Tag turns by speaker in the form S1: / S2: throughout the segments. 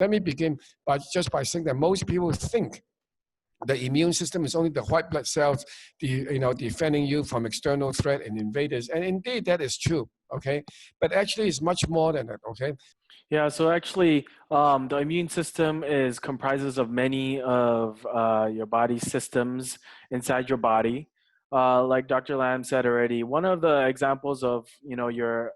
S1: Let me begin by saying that most people think the immune system is only the white blood cells, defending you from external threat and invaders. And indeed, that is true. Okay, but actually, it's much more than that. Okay.
S2: Yeah, so actually, the immune system comprises of many of your body's systems inside your body. Like Dr. Lam said already, one of the examples of your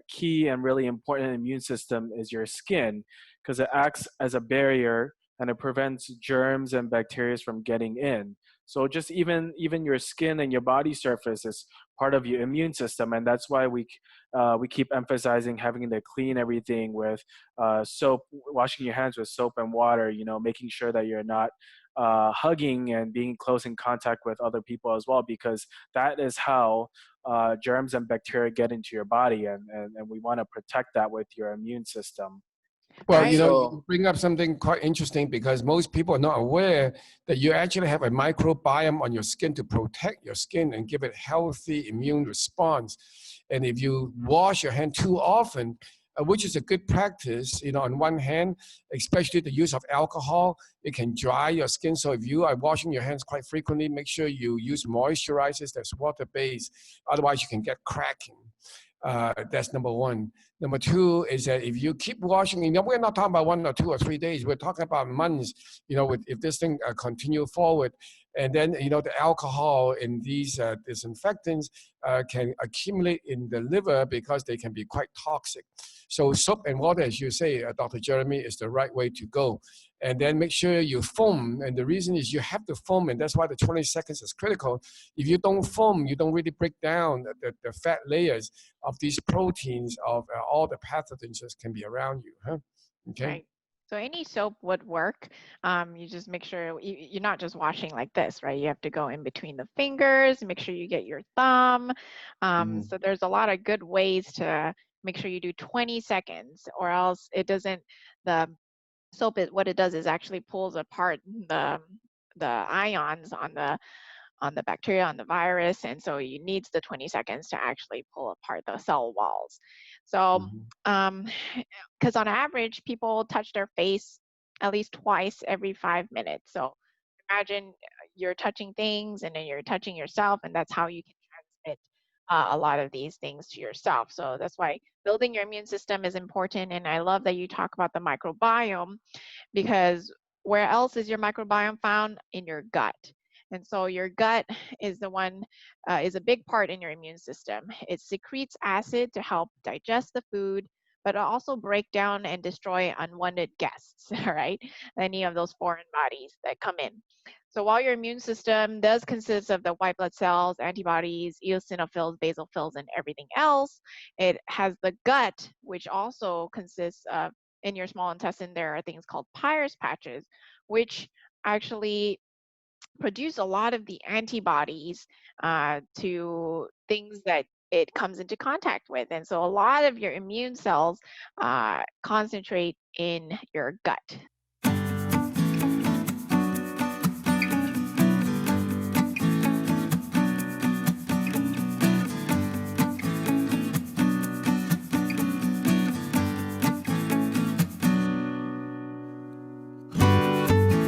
S2: key and really important immune system is your skin, because it acts as a barrier and it prevents germs and bacteria from getting in. So just even your skin and your body surface is part of your immune system, and that's why we keep emphasizing having to clean everything with soap, washing your hands with soap and water, making sure that you're not hugging and being close in contact with other people as well, because that is how germs and bacteria get into your body, and we want to protect that with your immune system.
S1: Well, you bring up something quite interesting, because most people are not aware that you actually have a microbiome on your skin to protect your skin and give it healthy immune response. And if you wash your hand too often, which is a good practice, on one hand, especially the use of alcohol, it can dry your skin. So if you are washing your hands quite frequently, make sure you use moisturizers that's water-based. Otherwise, you can get cracking. That's number one. Number two is that if you keep washing, we're not talking about 1 or 2 or 3 days. We're talking about months. If this thing continue forward, and then the alcohol in these disinfectants can accumulate in the liver because they can be quite toxic. So soap and water, as you say, Dr. Jeremy, is the right way to go. And then make sure you foam. And the reason is you have to foam, and that's why the 20 seconds is critical. If you don't foam, you don't really break down the fat layers of these proteins of all the pathogens that can be around you. Huh? Okay.
S3: Right. So any soap would work. You just make sure you're not just washing like this, right? You have to go in between the fingers, make sure you get your thumb. So there's a lot of good ways to make sure you do 20 seconds, or else it doesn't, the soap, what it does is actually pulls apart the ions on the bacteria, on the virus, and so you needs the 20 seconds to actually pull apart the cell walls. So because on average people touch their face at least twice every 5 minutes. So imagine you're touching things and then you're touching yourself, and that's how you can transmit a lot of these things to yourself. So that's why building your immune system is important. And I love that you talk about the microbiome, because where else is your microbiome found? In your gut. And so your gut is the one, is a big part in your immune system. It secretes acid to help digest the food, but it also break down and destroy unwanted guests, right? Any of those foreign bodies that come in. So while your immune system does consist of the white blood cells, antibodies, eosinophils, basophils, and everything else, it has the gut, which also consists of, in your small intestine, there are things called Peyer's patches, which actually produce a lot of the antibodies to things that it comes into contact with. And so a lot of your immune cells concentrate in your gut.